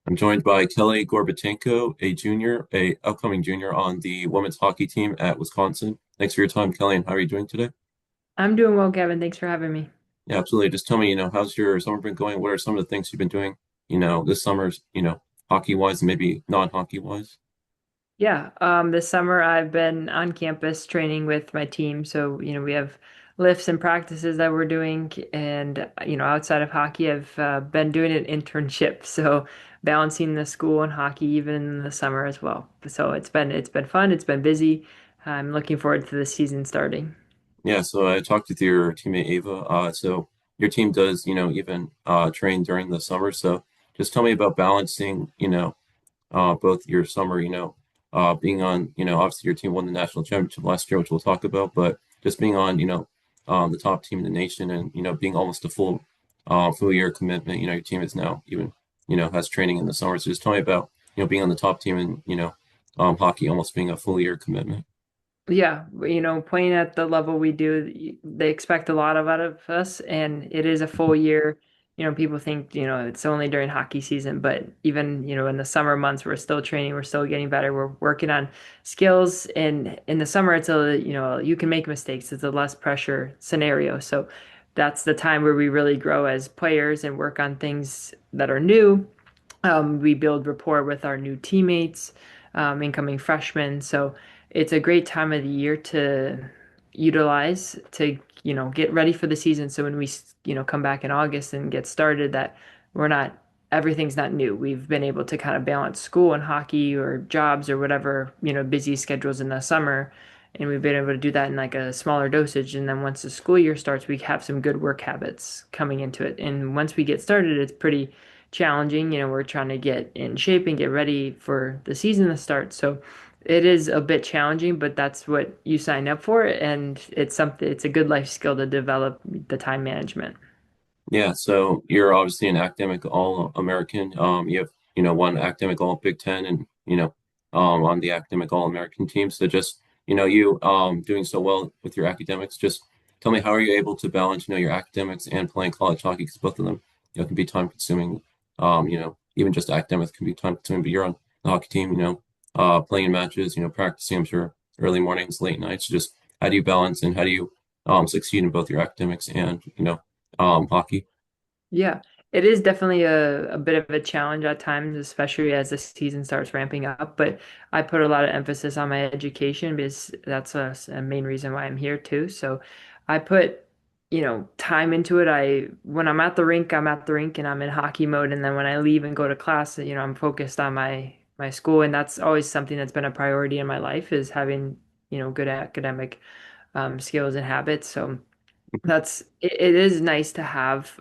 I'm joined by Kelly Gorbatenko, a upcoming junior on the women's hockey team at Wisconsin. Thanks for your time, Kelly, and how are you doing today? I'm doing well, Kevin. Thanks for having me. Yeah, absolutely. Just tell me, how's your summer been going? What are some of the things you've been doing, this summer's, hockey wise and maybe non-hockey wise? Yeah, this summer I've been on campus training with my team. So, we have lifts and practices that we're doing. And, outside of hockey, I've been doing an internship. So, balancing the school and hockey even in the summer as well. So, it's been fun. It's been busy. I'm looking forward to the season starting. Yeah, so I talked with your teammate Ava. So your team does, even train during the summer. So just tell me about balancing, both your summer, being on, obviously your team won the national championship last year, which we'll talk about, but just being on, the top team in the nation and, being almost a full year commitment. Your team is now even, has training in the summer. So just tell me about, being on the top team and, hockey almost being a full year commitment. Yeah, playing at the level we do, they expect a lot of out of us, and it is a full year. People think, it's only during hockey season, but even, in the summer months, we're still training, we're still getting better, we're working on skills. And in the summer, you can make mistakes. It's a less pressure scenario. So that's the time where we really grow as players and work on things that are new. We build rapport with our new teammates, incoming freshmen. So it's a great time of the year to utilize to, get ready for the season. So when we, come back in August and get started, that we're not, everything's not new. We've been able to kind of balance school and hockey or jobs or whatever, busy schedules in the summer. And we've been able to do that in like a smaller dosage. And then once the school year starts, we have some good work habits coming into it. And once we get started, it's pretty challenging. We're trying to get in shape and get ready for the season to start. So it is a bit challenging, but that's what you sign up for, and it's a good life skill to develop the time management. Yeah, so you're obviously an academic All-American. You have, one academic All Big Ten and, on the academic All-American team. So just, you doing so well with your academics, just tell me how are you able to balance, your academics and playing college hockey? Because both of them, can be time consuming. Even just academics can be time consuming, but you're on the hockey team, playing in matches, practicing, I'm sure, early mornings, late nights. Just how do you balance and how do you succeed in both your academics and, hockey? Yeah, it is definitely a bit of a challenge at times, especially as the season starts ramping up. But I put a lot of emphasis on my education because that's a main reason why I'm here too. So I put, time into it. When I'm at the rink, I'm at the rink and I'm in hockey mode. And then when I leave and go to class, I'm focused on my school. And that's always something that's been a priority in my life is having, good academic skills and habits. So it is nice to have,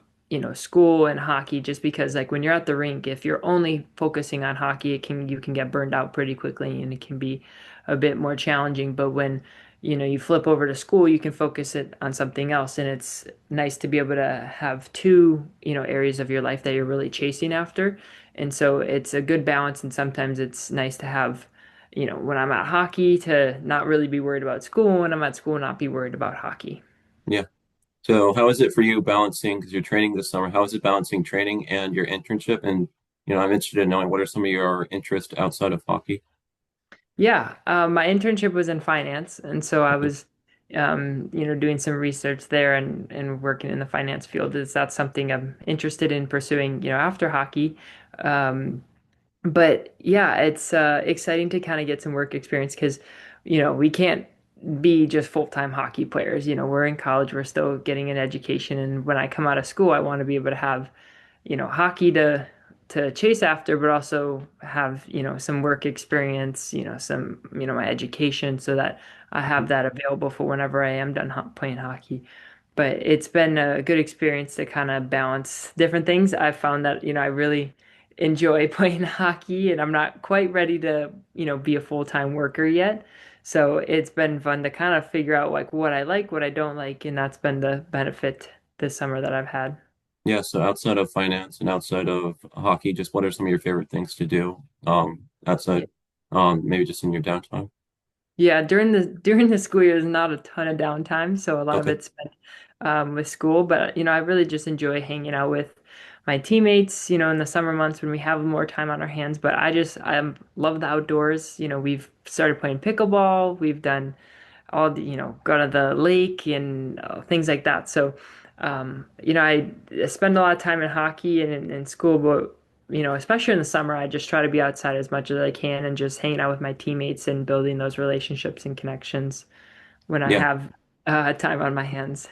school and hockey just because like when you're at the rink, if you're only focusing on hockey, you can get burned out pretty quickly and it can be a bit more challenging. But when, you flip over to school, you can focus it on something else. And it's nice to be able to have two, areas of your life that you're really chasing after. And so it's a good balance. And sometimes it's nice to have, when I'm at hockey to not really be worried about school, when I'm at school, not be worried about hockey. Yeah. So how is it for you balancing, because you're training this summer, how is it balancing training and your internship? And, I'm interested in knowing what are some of your interests outside of hockey? Yeah, my internship was in finance, and so I Okay. was, doing some research there and working in the finance field. Is that something I'm interested in pursuing, after hockey? Um, but yeah, it's exciting to kind of get some work experience because, we can't be just full-time hockey players. We're in college, we're still getting an education, and when I come out of school, I want to be able to have hockey to chase after, but also have, some work experience, some, my education so that I have that available for whenever I am done playing hockey. But it's been a good experience to kind of balance different things. I've found that, I really enjoy playing hockey and I'm not quite ready to, be a full-time worker yet. So it's been fun to kind of figure out like what I like, what I don't like, and that's been the benefit this summer that I've had. Yeah, so outside of finance and outside of hockey, just what are some of your favorite things to do outside, maybe just in your downtime? Yeah, during the school year, there's not a ton of downtime, so a lot of Okay. it's spent with school. But I really just enjoy hanging out with my teammates, in the summer months when we have more time on our hands. But I love the outdoors. We've started playing pickleball. We've done all the, go to the lake and things like that. So, I spend a lot of time in hockey and in school, but especially in the summer, I just try to be outside as much as I can and just hanging out with my teammates and building those relationships and connections when I Yeah. have time on my hands.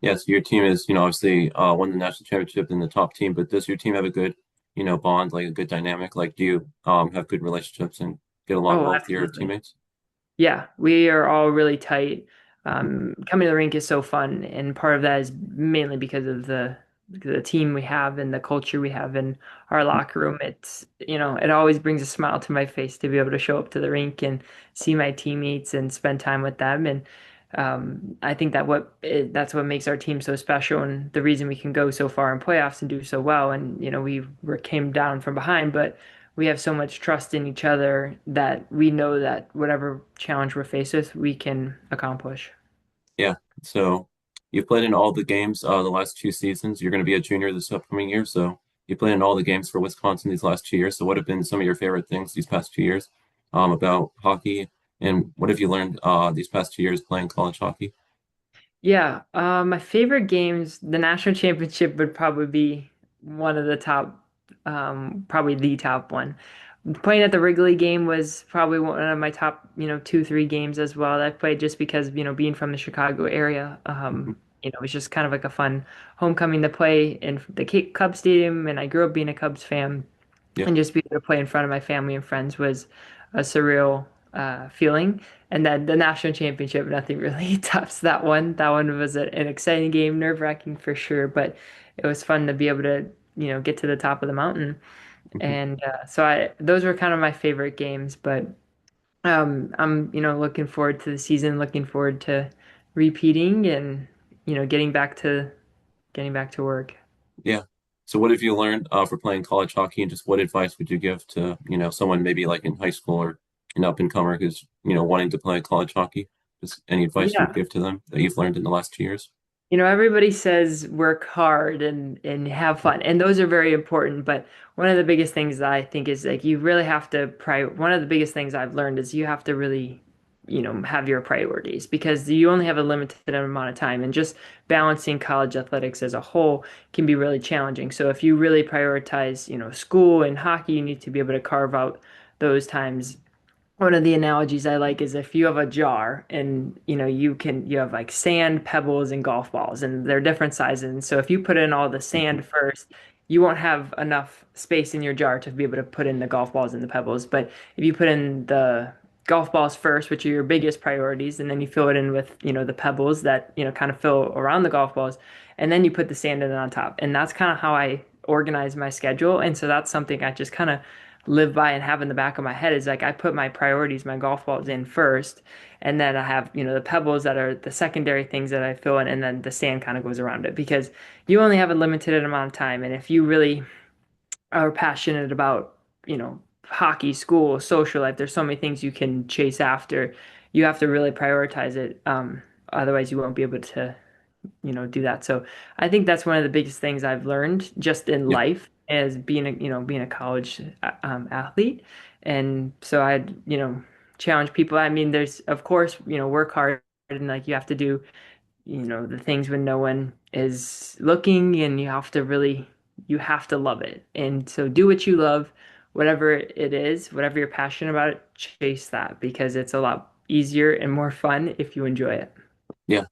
Yes, your team is, obviously won the national championship in the top team, but does your team have a good, bond, like a good dynamic? Like, do you have good relationships and get along Oh, well with your absolutely. teammates? Yeah, we are all really tight. Mhm. Coming to the rink is so fun, and part of that is mainly because of the team we have and the culture we have in our locker room. It always brings a smile to my face to be able to show up to the rink and see my teammates and spend time with them. And I think that's what makes our team so special, and the reason we can go so far in playoffs and do so well. And we came down from behind, but we have so much trust in each other that we know that whatever challenge we're faced with, we can accomplish. Yeah. So you've played in all the games the last 2 seasons. You're going to be a junior this upcoming year, so you played in all the games for Wisconsin these last 2 years. So what have been some of your favorite things these past 2 years about hockey, and what have you learned these past 2 years playing college hockey? Yeah, my favorite games, the national championship would probably be one of the top, probably the top one. Playing at the Wrigley game was probably one of my top, two, three games as well that I played just because, being from the Chicago area, Mhm. it was just kind of like a fun homecoming to play in the Cubs Stadium, and I grew up being a Cubs fan. Yeah. And just being able to play in front of my family and friends was a surreal feeling. And then the national championship, nothing really tops that one. That one was an exciting game, nerve-wracking for sure, but it was fun to be able to, get to the top of the mountain. Mhm. And so those were kind of my favorite games. But I'm, looking forward to the season, looking forward to repeating and, getting back to work. Yeah. So what have you learned for playing college hockey, and just what advice would you give to, someone maybe like in high school or an up and comer who's, wanting to play college hockey? Just any advice you would Yeah. give to them that you've learned in the last 2 years? Everybody says work hard and have fun, and those are very important. But one of the biggest things that I think is like you really have to one of the biggest things I've learned is you have to really, have your priorities because you only have a limited amount of time, and just balancing college athletics as a whole can be really challenging. So if you really prioritize, school and hockey, you need to be able to carve out those times. One of the analogies I like is if you have a jar and you have like sand, pebbles, and golf balls, and they're different sizes. And so if you put in all the Mhm. sand first, you won't have enough space in your jar to be able to put in the golf balls and the pebbles. But if you put in the golf balls first, which are your biggest priorities, and then you fill it in with, the pebbles that, kind of fill around the golf balls, and then you put the sand in on top. And that's kind of how I organize my schedule. And so that's something I just kind of live by and have in the back of my head is like I put my priorities, my golf balls in first, and then I have, the pebbles that are the secondary things that I fill in, and then the sand kind of goes around it because you only have a limited amount of time. And if you really are passionate about, hockey, school, social life, there's so many things you can chase after. You have to really prioritize it. Otherwise, you won't be able to do that. So I think that's one of the biggest things I've learned just in Yeah. life as being a college athlete. And so I'd, challenge people. I mean, there's of course, work hard and like you have to do, the things when no one is looking and you have to love it. And so do what you love, whatever it is, whatever you're passionate about, chase that because it's a lot easier and more fun if you enjoy it. Yeah.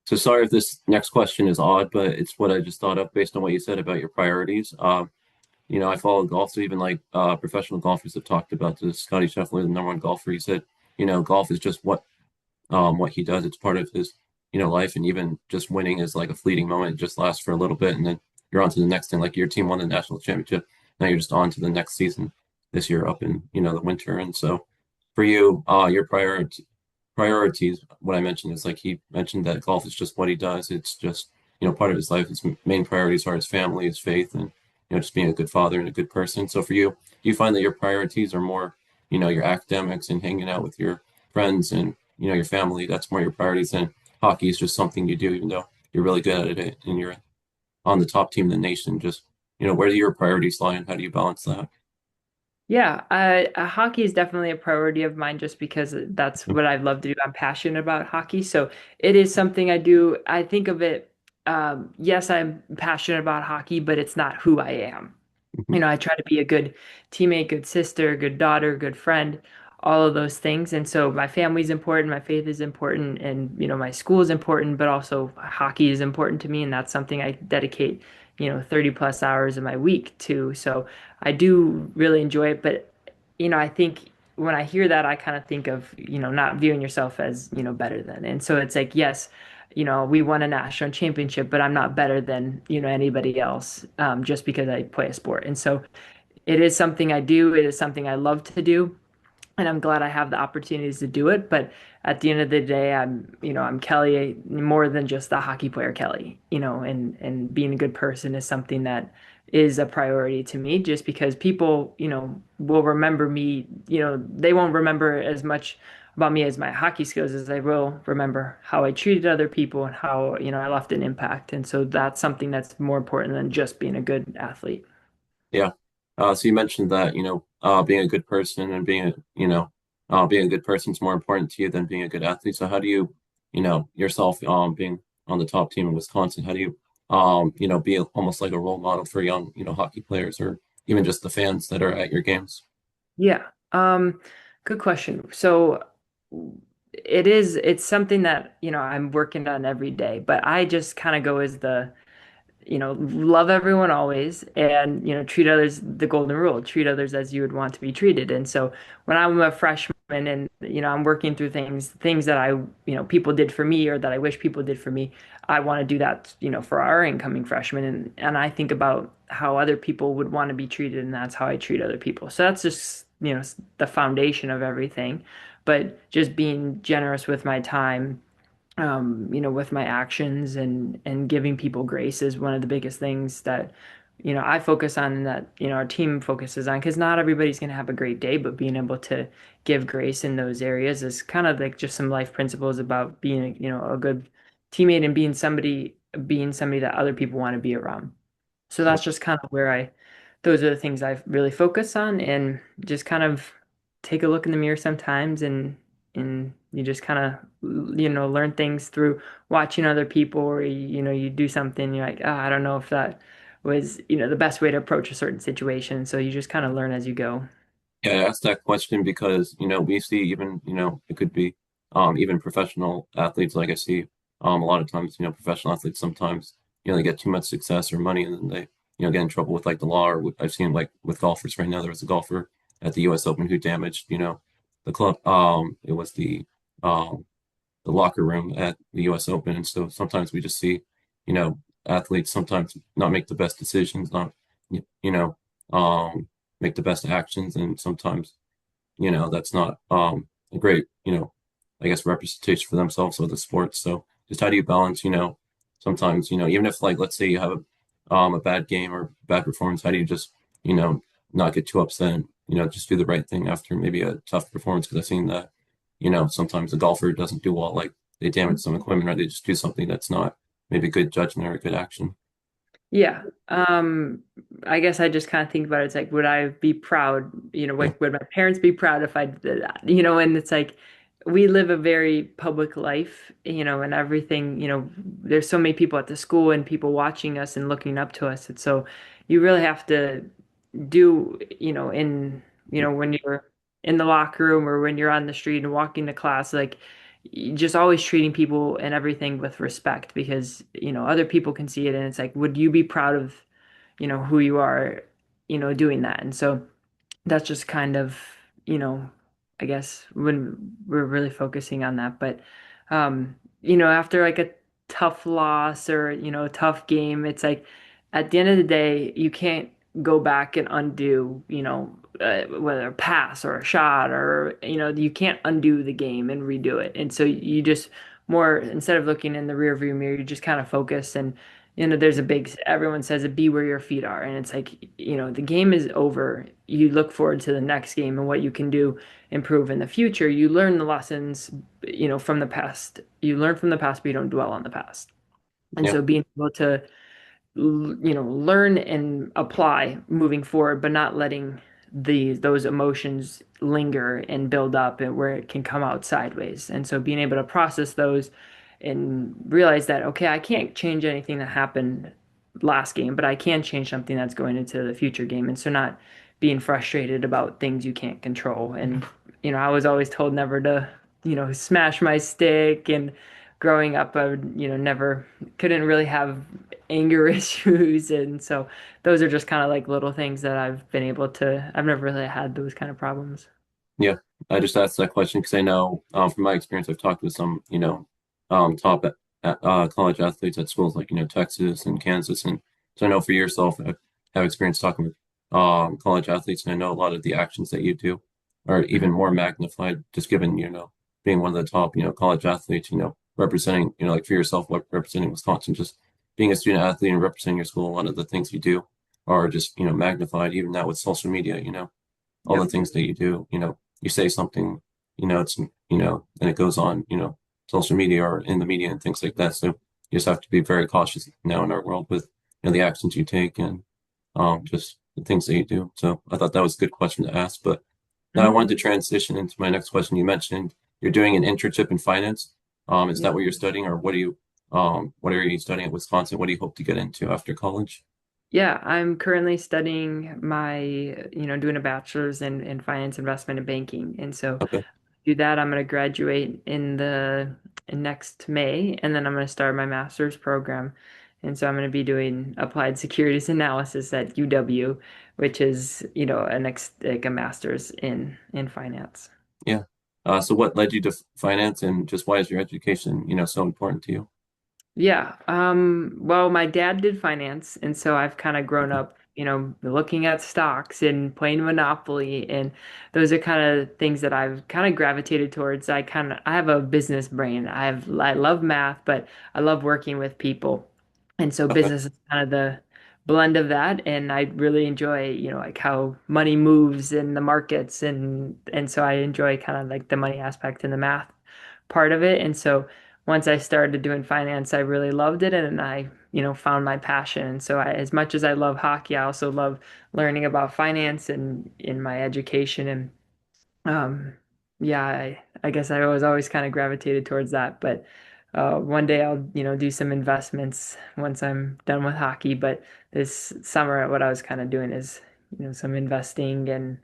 So sorry if this next question is odd, but it's what I just thought of based on what you said about your priorities. I follow golf, so even like professional golfers have talked about this. Scotty Scheffler, the number one golfer, he said, golf is just what he does. It's part of his, life, and even just winning is like a fleeting moment. It just lasts for a little bit, and then you're on to the next thing. Like your team won the national championship, now you're just on to the next season this year up in the winter. And so for you, your priorities, what I mentioned is like he mentioned that golf is just what he does. It's just, part of his life. His main priorities are his family, his faith, and, just being a good father and a good person. So for you, do you find that your priorities are more, your academics and hanging out with your friends and, your family? That's more your priorities than hockey is just something you do, even though you're really good at it and you're on the top team in the nation. Just where do your priorities lie and how do you balance that? Yeah, hockey is definitely a priority of mine just because that's what I love to do. I'm passionate about hockey, so it is something I do. I think of it, yes, I'm passionate about hockey, but it's not who I am. Mhm. I try to be a good teammate, good sister, good daughter, good friend, all of those things. And so my family's important, my faith is important, and my school is important, but also hockey is important to me, and that's something I dedicate, 30 plus hours of my week to. So I do really enjoy it, but I think when I hear that, I kind of think of, not viewing yourself as, better than. And so it's like, yes, we won a national championship, but I'm not better than, anybody else just because I play a sport. And so it is something I do. It is something I love to do. And I'm glad I have the opportunities to do it. But at the end of the day, I'm Kelly more than just the hockey player Kelly, and being a good person is something that is a priority to me just because people, will remember me, they won't remember as much about me as my hockey skills as they will remember how I treated other people and how, I left an impact. And so that's something that's more important than just being a good athlete. Yeah. So you mentioned that, being a good person and being a good person is more important to you than being a good athlete. So how do you, yourself, being on the top team in Wisconsin, how do you, be almost like a role model for young, hockey players or even just the fans that are at your games? Yeah. Good question. So it's something that, I'm working on every day, but I just kind of go as love everyone always and, treat others the golden rule, treat others as you would want to be treated. And so when I'm a freshman and, I'm working through things that people did for me or that I wish people did for me, I want to do that, for our incoming freshmen. And I think about how other people would want to be treated, and that's how I treat other people. So that's just, the foundation of everything. But just being generous with my time, with my actions and giving people grace is one of the biggest things that, I focus on and that, our team focuses on because not everybody's going to have a great day, but being able to give grace in those areas is kind of like just some life principles about being, a good teammate and being somebody that other people want to be around. So that's just kind of those are the things I really focus on and just kind of take a look in the mirror sometimes and you just kind of, learn things through watching other people or, you do something, you're like, oh, I don't know if that was, the best way to approach a certain situation. So you just kind of learn as you go. Yeah, I asked that question because, we see even, it could be even professional athletes. Like I see a lot of times, professional athletes sometimes, they get too much success or money and then they, get in trouble with like the law or I've seen like with golfers right now, there was a golfer at the US Open who damaged, the club. It was the locker room at the US Open. And so sometimes we just see, you know, athletes sometimes not make the best decisions, not, you know, make the best actions. And sometimes, that's not a great, I guess representation for themselves or the sport. So just how do you balance, sometimes, even if like, let's say you have a bad game or bad performance, how do you just, you know, not get too upset and, just do the right thing after maybe a tough performance? Because I've seen that, sometimes a golfer doesn't do well, like they damage some equipment or they just do something that's not maybe good judgment or a good action. Yeah. I guess I just kind of think about it. It's like, would I be proud? Yeah, Would my parents be proud if I did that? And it's like we live a very public life, and everything, there's so many people at the school and people watching us and looking up to us. And so you really have to do, when you're in the locker room or when you're on the street and walking to class, like just always treating people and everything with respect because, other people can see it and it's like, would you be proud of, who you are, doing that? And so that's just kind of, you know, I guess when we're really focusing on that. But after like a tough loss or, a tough game, it's like at the end of the day, you can't go back and undo, whether a pass or a shot or, you can't undo the game and redo it. And so you just more instead of looking in the rear view mirror, you just kind of focus and there's a big, everyone says it, be where your feet are. And it's like, the game is over. You look forward to the next game and what you can do, improve in the future. You learn the lessons, from the past. You learn from the past, but you don't dwell on the past. And yeah, so being able to learn and apply moving forward, but not letting those emotions linger and build up and where it can come out sideways. And so being able to process those and realize that, okay, I can't change anything that happened last game, but I can change something that's going into the future game. And so not being frustrated about things you can't control. And, I was always told never to, smash my stick. And growing up, I would, never couldn't really have anger issues. And so those are just kind of like little things that I've never really had those kind of problems. Yeah, I just asked that question because I know from my experience, I've talked with some, top college athletes at schools like, Texas and Kansas. And so I know for yourself, I have experience talking with college athletes, and I know a lot of the actions that you do are even more magnified, just given, being one of the top, college athletes, representing, like for yourself, what representing Wisconsin, just being a student athlete and representing your school, a lot of the things you do are just, magnified, even now with social media, all the Yep. things that you do, you say something, it's, and it goes on, social media or in the media and things like that. So you just have to be very cautious now in our world with, the actions you take and just the things that you do. So I thought that was a good question to ask. But now I Mhm. wanted to transition into my next question. You mentioned you're doing an internship in finance. Is that Yeah. what you're studying, or what are you studying at Wisconsin? What do you hope to get into after college? Yeah, I'm currently studying doing a bachelor's in finance, investment, and banking. And so Okay. do that. I'm going to graduate in next May, and then I'm going to start my master's program. And so I'm going to be doing applied securities analysis at UW, which is, like a master's in finance. Yeah. So what led you to finance, and just why is your education, so important to you? Yeah. Well, my dad did finance, and so I've kind of grown Okay. up, looking at stocks and playing Monopoly, and those are kind of things that I've kind of gravitated towards. I have a business brain. I love math, but I love working with people. And so Okay. business is kind of the blend of that, and I really enjoy, like how money moves in the markets, and so I enjoy kind of like the money aspect and the math part of it. And so once I started doing finance, I really loved it, and I, found my passion. And so as much as I love hockey, I also love learning about finance and in my education. And um, yeah, I guess I was always kind of gravitated towards that. But one day I'll, do some investments once I'm done with hockey. But this summer, what I was kind of doing is, some investing and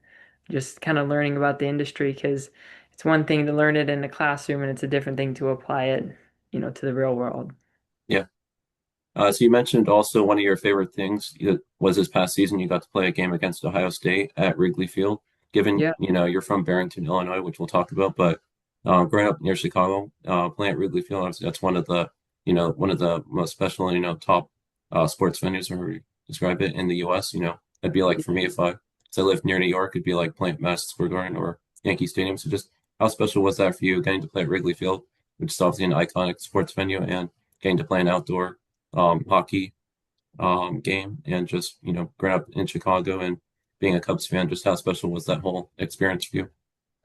just kind of learning about the industry, because it's one thing to learn it in the classroom and it's a different thing to apply it, to the real world. Yeah. So you mentioned also one of your favorite things was this past season you got to play a game against Ohio State at Wrigley Field. Given, Yeah. you're from Barrington, Illinois, which we'll talk about, but growing up near Chicago, playing at Wrigley Field, obviously that's one of the most special, top sports venues, or describe it in the U.S. It'd be like for me if I lived near New York, it'd be like playing at Madison Square Garden or Yankee Stadium. So just how special was that for you getting to play at Wrigley Field, which is obviously an iconic sports venue, and getting to play an outdoor hockey game, and just growing up in Chicago and being a Cubs fan, just how special was that whole experience for you?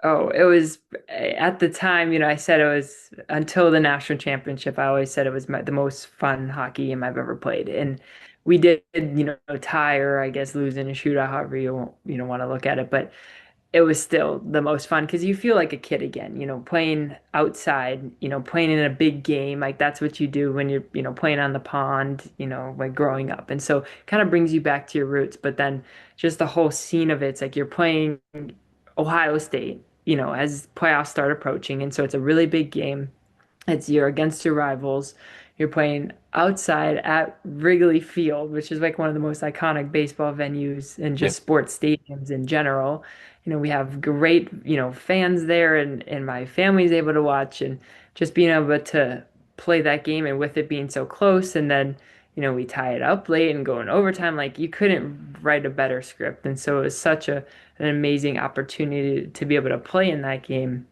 Oh, it was at the time, I said it was until the national championship. I always said it was the most fun hockey game I've ever played. And we did, tie or I guess lose in a shootout, however you want to look at it. But it was still the most fun because you feel like a kid again, playing outside, playing in a big game. Like that's what you do when you're, playing on the pond, like growing up. And so kind of brings you back to your roots. But then just the whole scene of it's like you're playing Ohio State, as playoffs start approaching. And so it's a really big game. You're against your rivals. You're playing outside at Wrigley Field, which is like one of the most iconic baseball venues and Yeah, just sports stadiums in general. We have great, fans there, and my family's able to watch, and just being able to play that game, and with it being so close, and then, we tie it up late and go in overtime. Like you couldn't write a better script. And so it was such an amazing opportunity to be able to play in that game,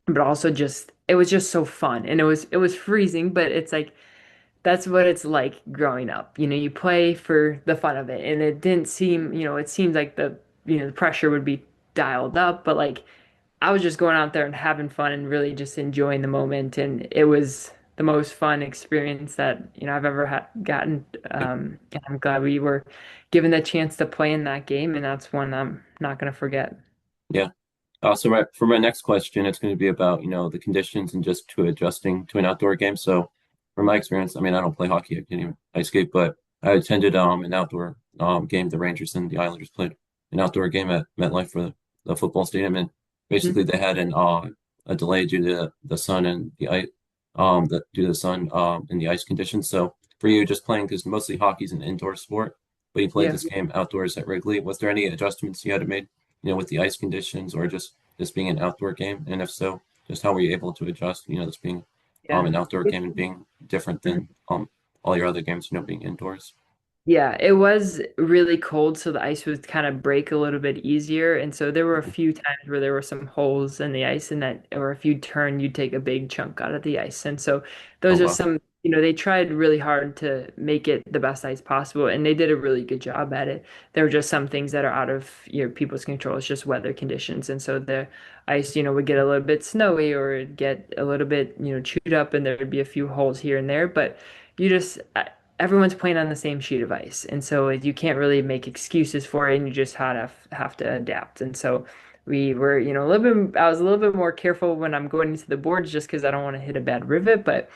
but also just it was just so fun. And it was freezing, but it's like that's what it's like growing up. You play for the fun of it, and it didn't seem, it seems like the pressure would be dialed up, but like I was just going out there and having fun and really just enjoying the moment. And it was the most fun experience that, I've ever gotten. Yeah. And I'm glad we were given the chance to play in that game, and that's one I'm not going to forget. Yeah. For my next question, it's going to be about, the conditions and just to adjusting to an outdoor game. So from my experience, I mean, I don't play hockey, I can't even ice skate, but I attended an outdoor game. The Rangers and the Islanders played an outdoor game at MetLife for the football stadium, and basically Mhm. they had a delay due to the sun and the ice, due to the sun and the ice conditions. So for you, just playing because mostly hockey's an indoor sport, but you played Yeah. this game outdoors at Wrigley. Was there any adjustments you had to make, with the ice conditions, or just this being an outdoor game? And if so, just how were you able to adjust, this being Yeah. an outdoor game and being different than all your other games, being indoors? Yeah, it was really cold, so the ice would kind of break a little bit easier. And so there were a Mhm. few times where there were some holes in the ice, and that, or if you turn, you'd take a big chunk out of the ice. And so Oh those are wow. some, they tried really hard to make it the best ice possible, and they did a really good job at it. There were just some things that are out of, people's control. It's just weather conditions. And so the ice, would get a little bit snowy or it'd get a little bit, chewed up, and there'd be a few holes here and there. But you just, everyone's playing on the same sheet of ice, and so you can't really make excuses for it, and you just have to adapt. And so we were, a little bit. I was a little bit more careful when I'm going into the boards, just because I don't want to hit a bad rivet, but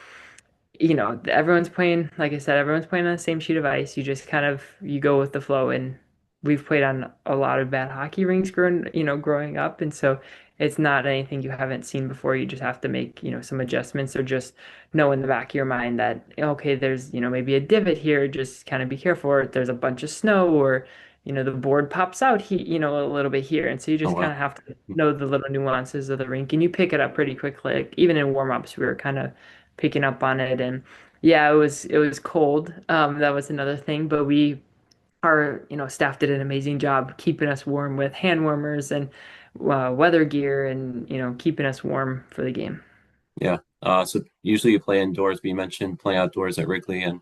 everyone's playing, like I said, everyone's playing on the same sheet of ice. You just kind of you go with the flow, and we've played on a lot of bad hockey rinks growing up, and so it's not anything you haven't seen before. You just have to make, some adjustments, or just know in the back of your mind that, okay, there's, maybe a divot here, just kind of be careful, or if there's a bunch of snow, or the board pops out a little bit here, and so you Oh just kind wow. of have to know the little nuances of the rink, and you pick it up pretty quickly. Like, even in warm-ups, we were kind of picking up on it. And yeah, it was cold. That was another thing, but our staff did an amazing job keeping us warm with hand warmers and weather gear, and keeping us warm for the game. Yeah. So usually you play indoors, but you mentioned playing outdoors at Wrigley and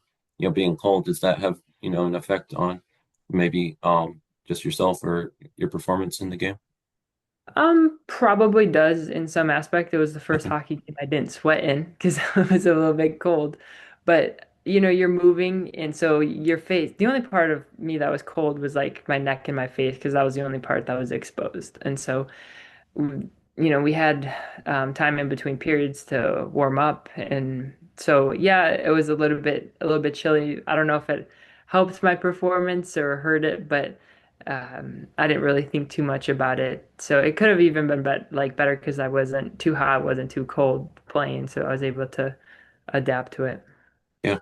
being cold. Does that have an effect on maybe just yourself or your performance in the game? Probably does in some aspect. It was the first hockey game I didn't sweat in because it was a little bit cold. But you're moving, and so your face, the only part of me that was cold was like my neck and my face, because that was the only part that was exposed. And so we had time in between periods to warm up, and so yeah, it was a little bit chilly. I don't know if it helped my performance or hurt it, but I didn't really think too much about it. So it could have even been better because I wasn't too hot, wasn't too cold playing, so I was able to adapt to it. Yeah.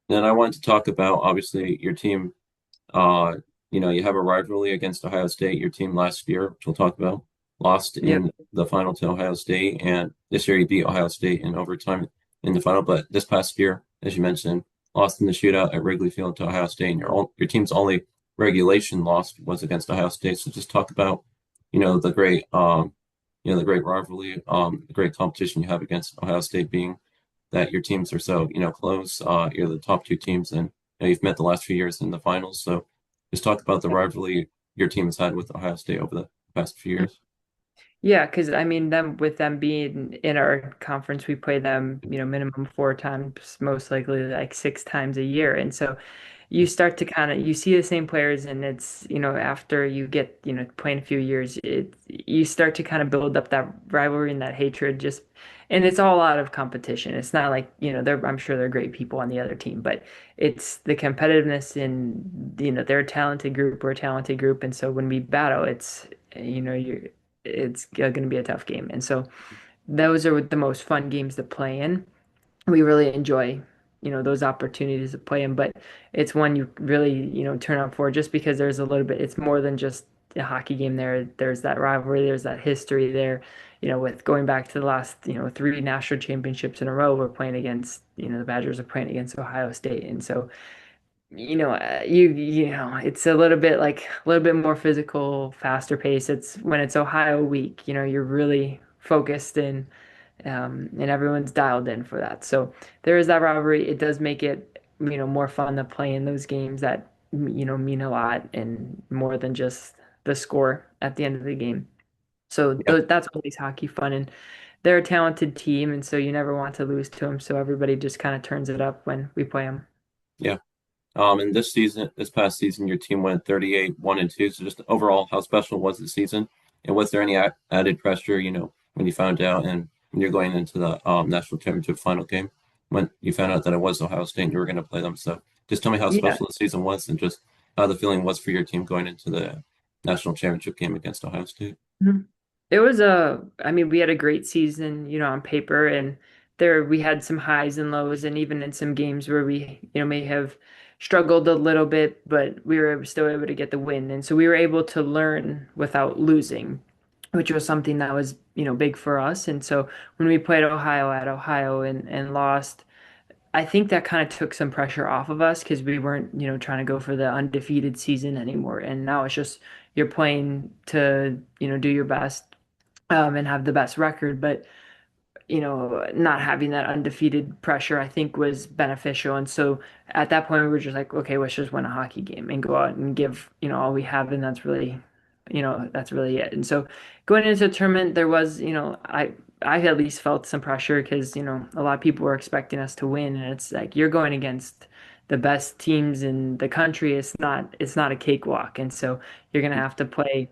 Then I wanted to talk about obviously your team. Uh, you have a rivalry against Ohio State. Your team last year, which we'll talk about, lost Yep. in the final to Ohio State, and this year you beat Ohio State in overtime in the final. But this past year, as you mentioned, lost in the shootout at Wrigley Field to Ohio State, and your team's only regulation loss was against Ohio State. So just talk about, the great the great rivalry, the great competition you have against Ohio State, being that your teams are so, close. You're the top two teams, and you've met the last few years in the finals. So just talk about the rivalry your team has had with Ohio State over the past few years. Yeah, because I mean, them being in our conference, we play them, minimum four times, most likely like six times a year. And so you start to kind of you see the same players, and it's, after you get, playing a few years, you start to kind of build up that rivalry and that hatred, just, and it's all out of competition. It's not like, I'm sure they're great people on the other team, but it's the competitiveness in, they're a talented group, we're a talented group. And so when we battle, it's going to be a tough game. And so those are the most fun games to play in. We really enjoy, those opportunities to play in, but it's one you really, turn up for, just because there's a little bit, it's more than just a hockey game there. There's that rivalry, there's that history there, with going back to the last, three national championships in a row, we're playing against, the Badgers are playing against Ohio State. And so it's a little bit more physical, faster pace. It's when it's Ohio week, you're really focused, and everyone's dialed in for that. So there is that rivalry. It does make it, more fun to play in those games that, mean a lot, and more than just the score at the end of the game. So Yeah, that's always hockey fun, and they're a talented team, and so you never want to lose to them. So everybody just kind of turns it up when we play them. yeah. And this past season, your team went 38, 1-2. So just overall, how special was the season? And was there any added pressure, when you found out and when you're going into the national championship final game, when you found out that it was Ohio State and you were going to play them? So just tell me how Yeah. special the season was and just how the feeling was for your team going into the national championship game against Ohio State. Mhm. It was I mean, we had a great season, on paper, and there we had some highs and lows, and even in some games where we, may have struggled a little bit, but we were still able to get the win. And so we were able to learn without losing, which was something that was, big for us. And so when we played Ohio at Ohio and lost, I think that kind of took some pressure off of us because we weren't, trying to go for the undefeated season anymore. And now it's just you're playing to, do your best and have the best record. But not having that undefeated pressure, I think, was beneficial. And so at that point, we were just like, okay, let's just win a hockey game and go out and give, all we have. And that's really it. And so going into the tournament, there was, I at least felt some pressure because, a lot of people were expecting us to win. And it's like, you're going against the best teams in the country. It's not a cakewalk. And so you're going to have to play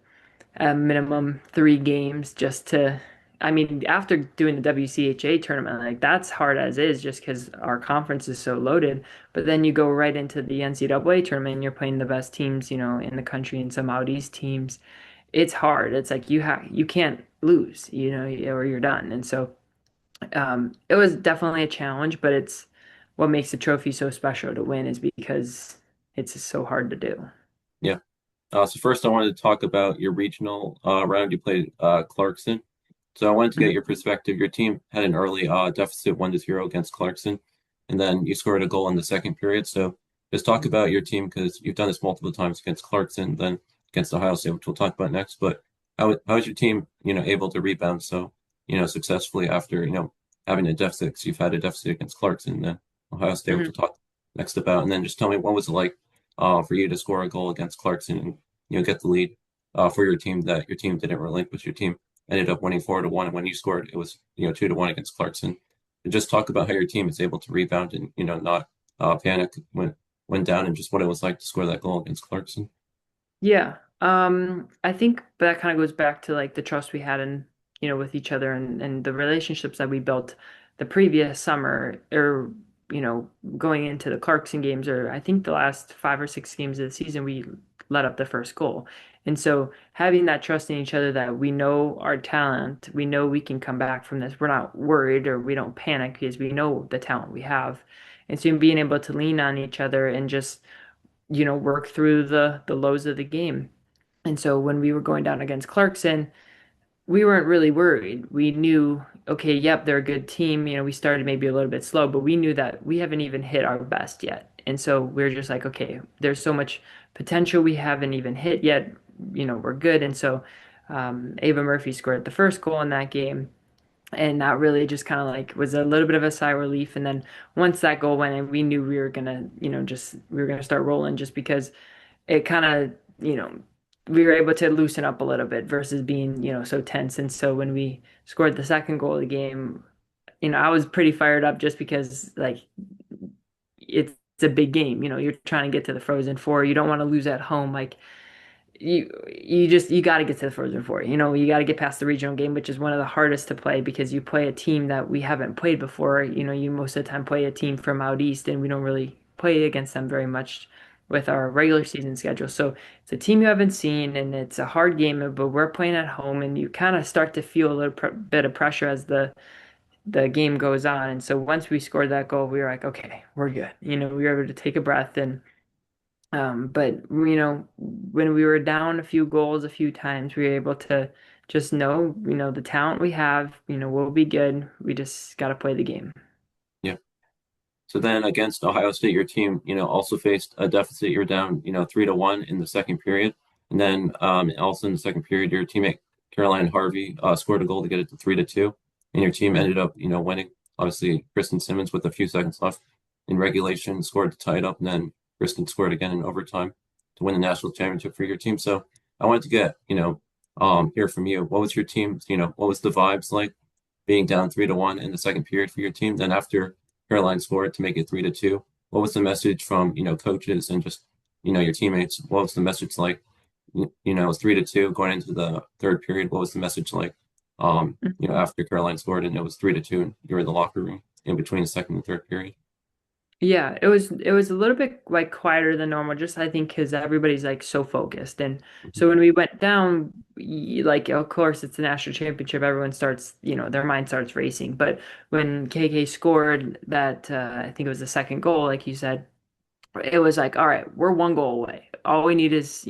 a minimum 3 games just to, I mean, after doing the WCHA tournament, like that's hard as is just because our conference is so loaded. But then you go right into the NCAA tournament and you're playing the best teams, in the country and some out east teams. It's hard. It's like you can't lose, or you're done. And so it was definitely a challenge, but it's what makes the trophy so special to win is because it's so hard to do. Yeah. So first, I wanted to talk about your regional round. You played Clarkson. So I wanted to get Mhm. your perspective. Your team had an early deficit 1-0 against Clarkson, and then you scored a goal in the second period. So just talk about your team because you've done this multiple times against Clarkson, then against Ohio State, which we'll talk about next. But how is your team, able to rebound so, successfully after, having a deficit? 'Cause you've had a deficit against Clarkson, and then Ohio State, which Mhm. we'll talk next about. And then just tell me what was it like for you to score a goal against Clarkson and, get the lead for your team that your team didn't relinquish. Your team ended up winning 4-1, and when you scored, it was 2-1 against Clarkson. And just talk about how your team is able to rebound and not panic when down, and just what it was like to score that goal against Clarkson. Yeah. I think that kind of goes back to like the trust we had in, with each other and the relationships that we built the previous summer or, going into the Clarkson games or I think the last 5 or 6 games of the season, we let up the first goal. And so having that trust in each other that we know our talent, we know we can come back from this. We're not worried or we don't panic because we know the talent we have. And so being able to lean on each other and just work through the lows of the game. And so when we were going down against Clarkson, we weren't really worried. We knew, okay, yep, they're a good team. We started maybe a little bit slow, but we knew that we haven't even hit our best yet. And so we're just like, okay, there's so much potential we haven't even hit yet. We're good. And so Ava Murphy scored the first goal in that game. And that really just kind of like was a little bit of a sigh of relief. And then once that goal went in, we knew we were gonna, just we were gonna start rolling just because it kind of, we were able to loosen up a little bit versus being, so tense. And so when we scored the second goal of the game, I was pretty fired up just because like it's a big game. You're trying to get to the Frozen Four. You don't want to lose at home. Like you got to get to the Frozen Four. You got to get past the regional game, which is one of the hardest to play because you play a team that we haven't played before. You most of the time play a team from out east, and we don't really play against them very much with our regular season schedule. So it's a team you haven't seen, and it's a hard game, but we're playing at home, and you kind of start to feel a little bit of pressure as the game goes on. And so once we scored that goal, we were like, okay, we're good. We were able to take a breath and but when we were down a few goals a few times, we were able to just know, the talent we have, we'll be good. We just got to play the game. Yeah. So then against Ohio State, your team, also faced a deficit. You're down, 3-1 in the second period. And then also in the second period, your teammate Caroline Harvey scored a goal to get it to 3-2. And your team ended up, winning. Obviously, Kristen Simmons with a few seconds left in regulation scored to tie it up. And then Kristen scored again in overtime to win the national championship for your team. So I wanted to get, hear from you. What was your team, what was the vibes like being down 3-1 in the second period for your team? Then after Caroline scored to make it 3-2, what was the message from, coaches and just, your teammates? What was the message like? It was 3-2 going into the third period. What was the message like? After Caroline scored and it was 3-2 and you were in the locker room in between the second and third period. Yeah, it was a little bit like quieter than normal, just I think because everybody's like so focused. And Mhm. so when we went down, like of course it's the national championship, everyone starts, their mind starts racing. But when KK scored that, I think it was the second goal, like you said, it was like, all right, we're one goal away. All we need is,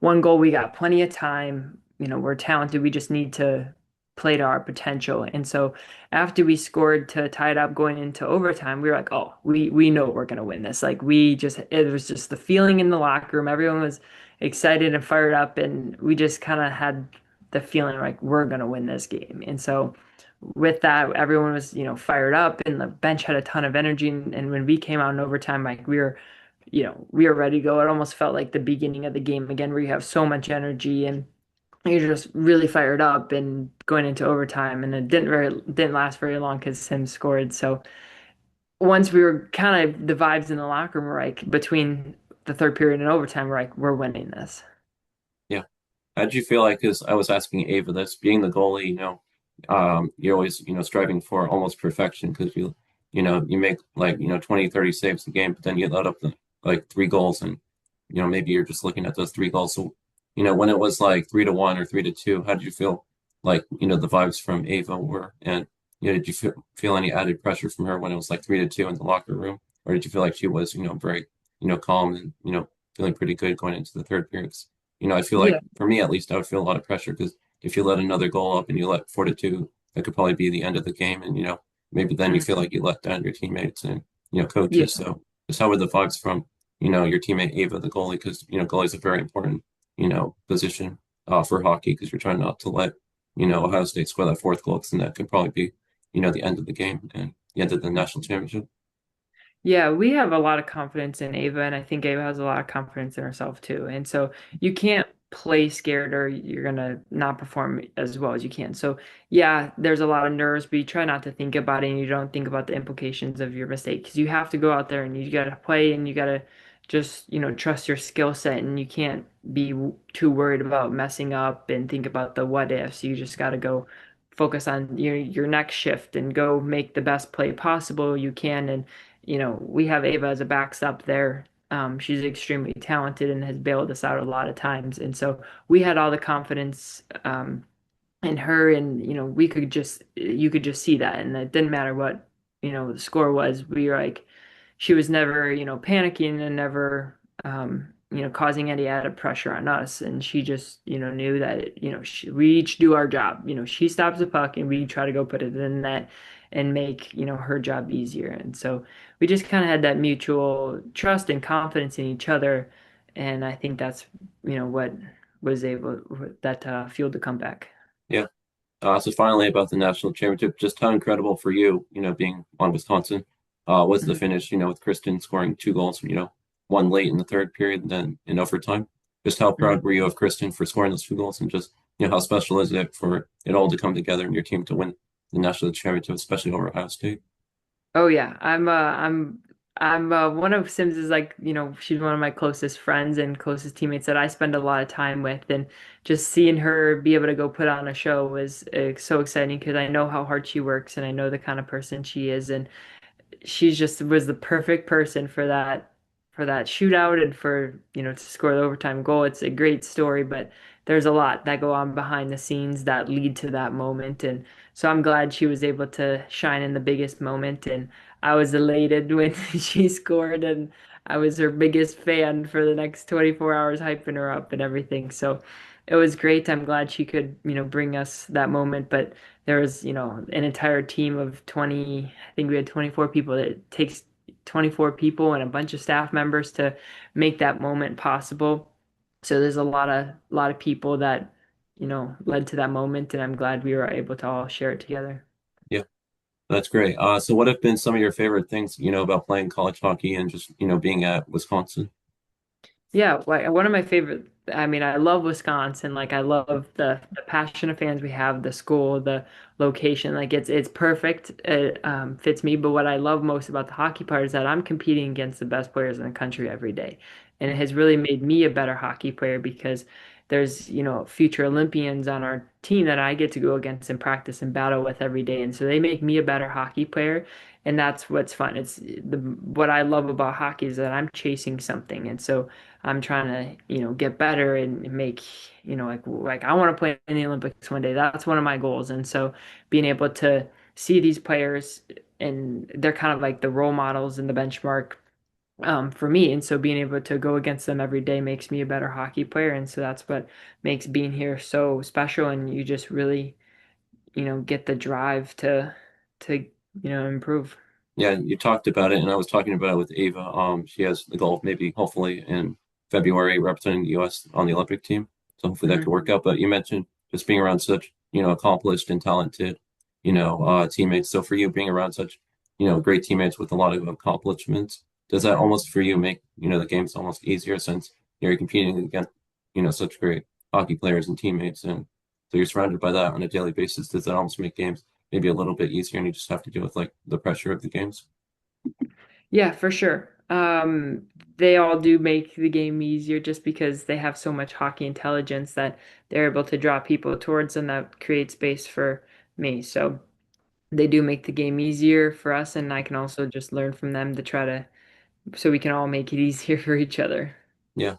one goal. We got plenty of time. We're talented. We just need to play to our potential. And so after we scored to tie it up going into overtime, we were like, oh, we know we're gonna win this. Like it was just the feeling in the locker room. Everyone was excited and fired up, and we just kind of had the feeling like we're gonna win this game. And so with that, everyone was, fired up and the bench had a ton of energy. And when we came out in overtime, like we were ready to go. It almost felt like the beginning of the game again, where you have so much energy and you're just really fired up and going into overtime. And it didn't last very long because Sim scored. So once we were kind of the vibes in the locker room were like between the third period and overtime, we're like, we're winning this. Yeah. How did you feel like, because I was asking Ava this, being the goalie, you're always, striving for almost perfection because you make like, 20, 30 saves a game, but then you let up like three goals and, maybe you're just looking at those three goals. So, when it was like 3-1 or 3-2, how did you feel like, the vibes from Ava were? And, did you feel any added pressure from her when it was like 3-2 in the locker room? Or did you feel like she was, very, calm and, feeling pretty good going into the third periods? I feel like Yeah. for me at least, I would feel a lot of pressure because if you let another goal up and you let 4-2, that could probably be the end of the game. And, maybe then you feel Mhm. like you let down your teammates and, coaches. Yeah. So just how were the vibes from, your teammate Ava, the goalie? Because, goalie is a very important, position for hockey because you're trying not to let, Ohio State score that fourth goal because then that could probably be, the end of the game and the end of the national championship. Yeah, we have a lot of confidence in Ava, and I think Ava has a lot of confidence in herself too. And so you can't play scared or you're gonna not perform as well as you can. So yeah, there's a lot of nerves, but you try not to think about it and you don't think about the implications of your mistake because you have to go out there and you gotta play and you gotta just, trust your skill set and you can't be too worried about messing up and think about the what ifs. You just gotta go focus on your next shift and go make the best play possible you can. And we have Ava as a backstop there. She's extremely talented and has bailed us out a lot of times. And so we had all the confidence in her, and you could just see that, and it didn't matter what the score was. We were like, she was never panicking and never causing any added pressure on us, and she just knew that we each do our job. She stops the puck and we try to go put it in the net and make her job easier. And so we just kind of had that mutual trust and confidence in each other, and I think that's what was able that fueled the comeback. Yeah. So finally about the national championship, just how incredible for you, being on Wisconsin, was the Mhm. finish, with Kristen scoring two goals, one late in the third period, and then in overtime. Just how proud Mhm. were you of Kristen for scoring those two goals and just, how special is it for it all to come together and your team to win the national championship, especially over Ohio State? Oh yeah, I'm one of Sims's, like, she's one of my closest friends and closest teammates that I spend a lot of time with, and just seeing her be able to go put on a show was so exciting because I know how hard she works and I know the kind of person she is, and she just was the perfect person for that shootout and for to score the overtime goal. It's a great story, but there's a lot that go on behind the scenes that lead to that moment. And so I'm glad she was able to shine in the biggest moment, and I was elated when she scored, and I was her biggest fan for the next 24 hours, hyping her up and everything. So it was great. I'm glad she could bring us that moment. But there was, an entire team of 20, I think we had 24 people. It takes 24 people and a bunch of staff members to make that moment possible. So there's a lot of people that, led to that moment, and I'm glad we were able to all share it together. Yeah, that's great. So what have been some of your favorite things, about playing college hockey and just, being at Wisconsin? Yeah, like one of my favorite, I mean, I love Wisconsin. Like I love the passion of fans we have, the school, the location. Like it's perfect. It fits me. But what I love most about the hockey part is that I'm competing against the best players in the country every day. And it has really made me a better hockey player because there's, future Olympians on our team that I get to go against and practice and battle with every day. And so they make me a better hockey player. And that's what's fun. What I love about hockey is that I'm chasing something. And so I'm trying to, get better and make, like I want to play in the Olympics one day. That's one of my goals. And so being able to see these players and they're kind of like the role models and the benchmark for me. And so being able to go against them every day makes me a better hockey player. And so that's what makes being here so special. And you just really, get the drive to, improve. Yeah, you talked about it, and I was talking about it with Ava. She has the goal of maybe, hopefully, in February, representing the U.S. on the Olympic team. So hopefully that could Mhm. work out. But you mentioned just being around such, accomplished and talented, teammates. So for you, being around such, great teammates with a lot of accomplishments, does that almost for you make, the games almost easier since you're competing against, such great hockey players and teammates, and so you're surrounded by that on a daily basis? Does that almost make games maybe a little bit easier and you just have to deal with like the pressure of the games? Yeah, for sure. They all do make the game easier just because they have so much hockey intelligence that they're able to draw people towards them that create space for me. So they do make the game easier for us, and I can also just learn from them to try to, so we can all make it easier for each other. Yeah.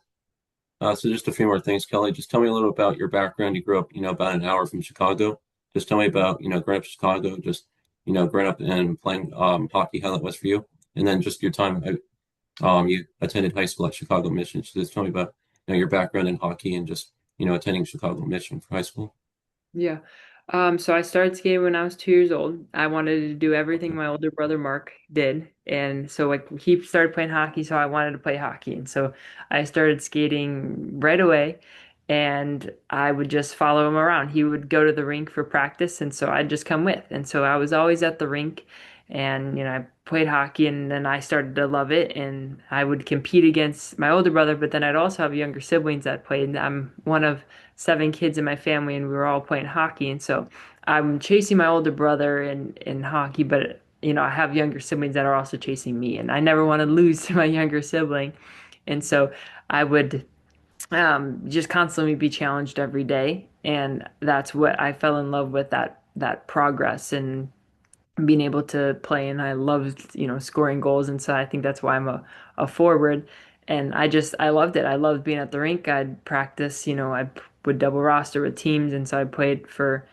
So just a few more things, Kelly. Just tell me a little about your background. You grew up, about an hour from Chicago. Just tell me about, growing up in Chicago, just, growing up and playing hockey, how that was for you. And then just your time, you attended high school at Chicago Mission. So just tell me about, your background in hockey and just, attending Chicago Mission for high school. Yeah. So I started skating when I was 2 years old. I wanted to do everything my older brother Mark did. And so like he started playing hockey, so I wanted to play hockey. And so I started skating right away and I would just follow him around. He would go to the rink for practice and so I'd just come with. And so I was always at the rink and I played hockey and then I started to love it and I would compete against my older brother, but then I'd also have younger siblings that played. I'm one of 7 kids in my family and we were all playing hockey. And so I'm chasing my older brother in hockey, but I have younger siblings that are also chasing me and I never want to lose to my younger sibling. And so I would just constantly be challenged every day. And that's what I fell in love with that progress and being able to play and I loved, scoring goals and so I think that's why I'm a forward and I loved it. I loved being at the rink. I'd practice, I would double roster with teams and so I played for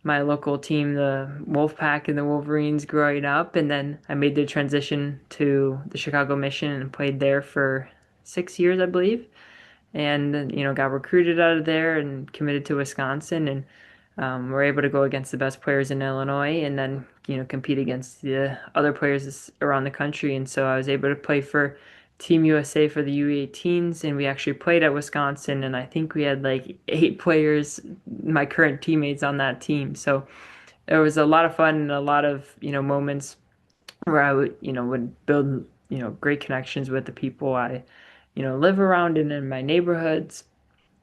my local team, the Wolfpack and the Wolverines growing up and then I made the transition to the Chicago Mission and played there for 6 years, I believe and got recruited out of there and committed to Wisconsin and we're able to go against the best players in Illinois and then compete against the other players around the country and so I was able to play for Team USA for the U18s and we actually played at Wisconsin and I think we had like 8 players, my current teammates on that team, so it was a lot of fun and a lot of moments where I would build great connections with the people I live around and in my neighborhoods,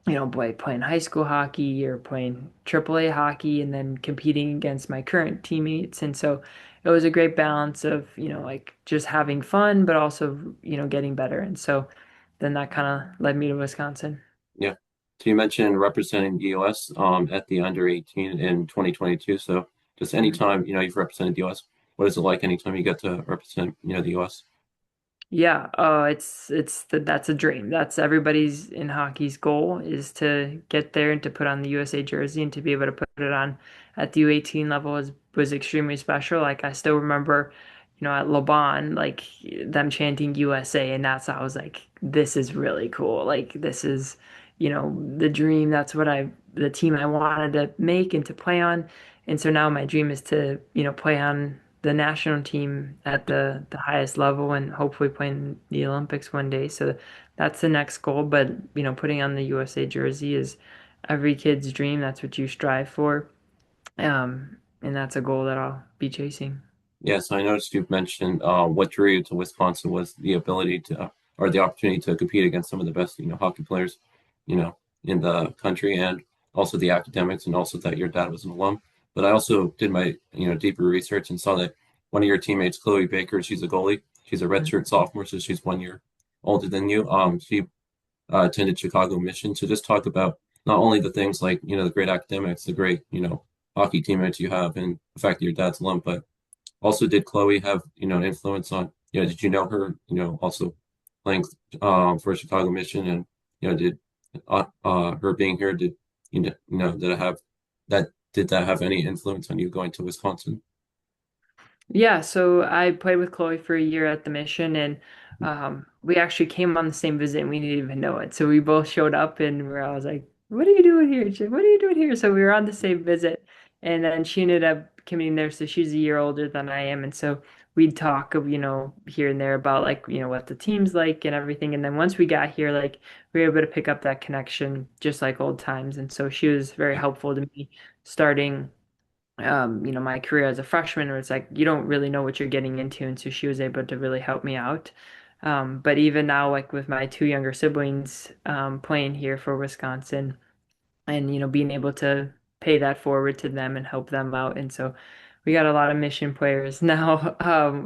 playing high school hockey or playing AAA hockey and then competing against my current teammates. And so it was a great balance of, like just having fun, but also, getting better. And so then that kind of led me to Wisconsin. Yeah. So you mentioned representing the U.S. At the under 18 in 2022. So just anytime, you've represented the U.S., what is it like anytime you get to represent, the U.S.? Yeah, that's a dream. That's everybody's in hockey's goal is to get there and to put on the USA jersey and to be able to put it on at the U18 level was extremely special. Like I still remember, at Laban, like them chanting USA, and that's I was like, this is really cool. Like this is, the dream. That's the team I wanted to make and to play on. And so now my dream is to, play on the national team at the highest level and hopefully playing the Olympics one day. So that's the next goal. But putting on the USA jersey is every kid's dream. That's what you strive for. And that's a goal that I'll be chasing. Yes, I noticed you've mentioned what drew you to Wisconsin was the ability to or the opportunity to compete against some of the best, hockey players, you know, in the country, and also the academics, and also that your dad was an alum. But I also did my, deeper research and saw that one of your teammates, Chloe Baker, she's a goalie. She's a redshirt sophomore, so she's 1 year older than you. She attended Chicago Mission. So just talk about not only the things like, the great academics, the great, hockey teammates you have, and the fact that your dad's a lump, but also did Chloe have, an influence on, did you know her, also playing for Chicago Mission, and, did her being here, did, did it have that, did that have any influence on you going to Wisconsin? Yeah, so I played with Chloe for a year at the mission, and we actually came on the same visit, and we didn't even know it. So we both showed up, and I was like, "What are you doing here? What are you doing here?" So we were on the same visit, and then she ended up coming there. So she's a year older than I am, and so we'd talk, here and there about like, what the team's like and everything. And then once we got here, like we were able to pick up that connection just like old times. And so she was very helpful to me starting my career as a freshman, where it's like you don't really know what you're getting into, and so she was able to really help me out. But even now, like with my two younger siblings playing here for Wisconsin, and being able to pay that forward to them and help them out, and so we got a lot of mission players now,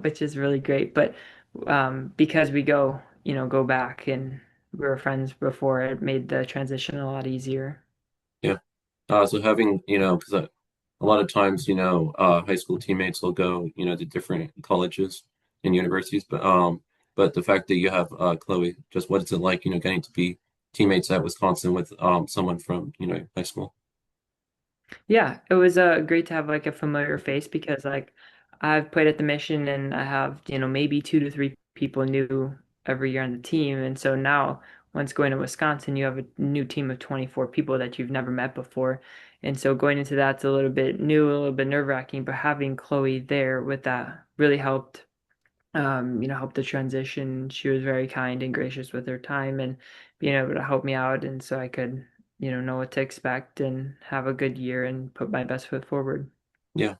which is really great. But because we go back and we were friends before, it made the transition a lot easier. Yeah. So having, because a lot of times, high school teammates will go, to different colleges and universities, but the fact that you have Chloe, just what is it like, getting to be teammates at Wisconsin with someone from, high school? Yeah, it was great to have like a familiar face because like I've played at the mission and I have, maybe two to three people new every year on the team. And so now once going to Wisconsin, you have a new team of 24 people that you've never met before. And so going into that's a little bit new, a little bit nerve-wracking, but having Chloe there with that really helped help the transition. She was very kind and gracious with her time and being able to help me out. And so I could, know what to expect and have a good year and put my best foot forward. Yeah.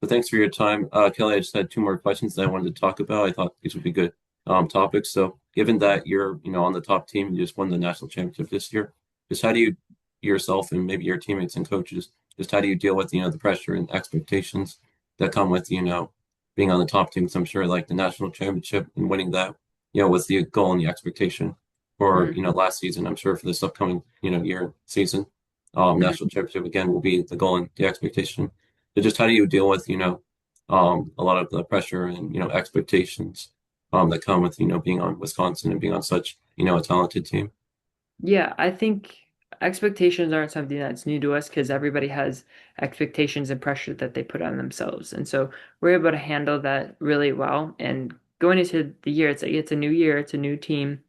But thanks for your time. Kelly, I just had two more questions that I wanted to talk about. I thought these would be good topics. So, given that you're, on the top team, you just won the national championship this year, just how do you yourself and maybe your teammates and coaches, just how do you deal with, the pressure and expectations that come with, being on the top team? Because I'm sure like the national championship and winning that, was the goal and the expectation for, Mhm. last season. I'm sure for this upcoming, year season, Mhm. national championship again will be the goal and the expectation. So just how do you deal with, a lot of the pressure and, expectations that come with, being on Wisconsin and being on such, a talented team? Yeah, I think expectations aren't something that's new to us because everybody has expectations and pressure that they put on themselves. And so we're able to handle that really well. And going into the year, it's a new year, it's a new team.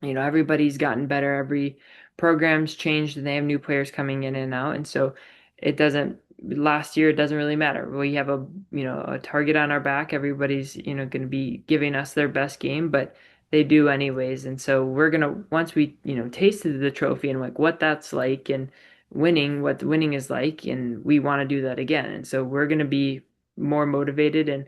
Everybody's gotten better. Every program's changed and they have new players coming in and out. And so it doesn't, last year, it doesn't really matter. We have a target on our back. Everybody's, going to be giving us their best game, but they do anyways. And so we're going to, once we, tasted the trophy and like what that's like and winning, what the winning is like, and we want to do that again. And so we're going to be more motivated and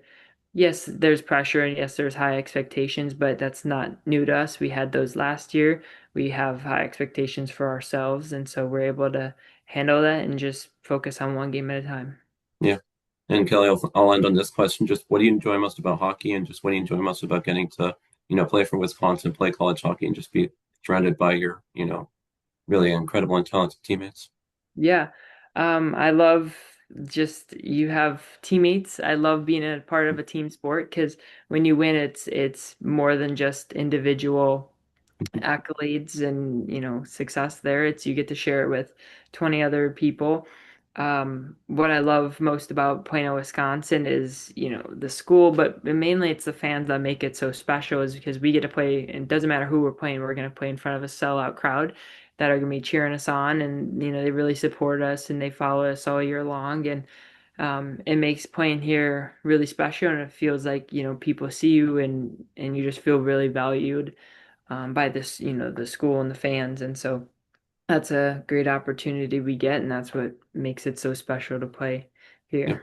yes, there's pressure and yes, there's high expectations, but that's not new to us. We had those last year. We have high expectations for ourselves, and so we're able to handle that and just focus on one game at a time. Yeah. And Kelly, I'll end on this question. Just what do you enjoy most about hockey, and just what do you enjoy most about getting to, play for Wisconsin, play college hockey, and just be surrounded by your, really incredible and talented teammates? Yeah. I love just you have teammates. I love being a part of a team sport because when you win, it's more than just individual accolades and success there. It's you get to share it with 20 other people. What I love most about playing at Wisconsin is the school, but mainly it's the fans that make it so special. Is because we get to play, and it doesn't matter who we're playing, we're going to play in front of a sellout crowd that are going to be cheering us on, and they really support us and they follow us all year long, and it makes playing here really special, and it feels like people see you and you just feel really valued by this, the school and the fans. And so that's a great opportunity we get, and that's what makes it so special to play Yeah. here.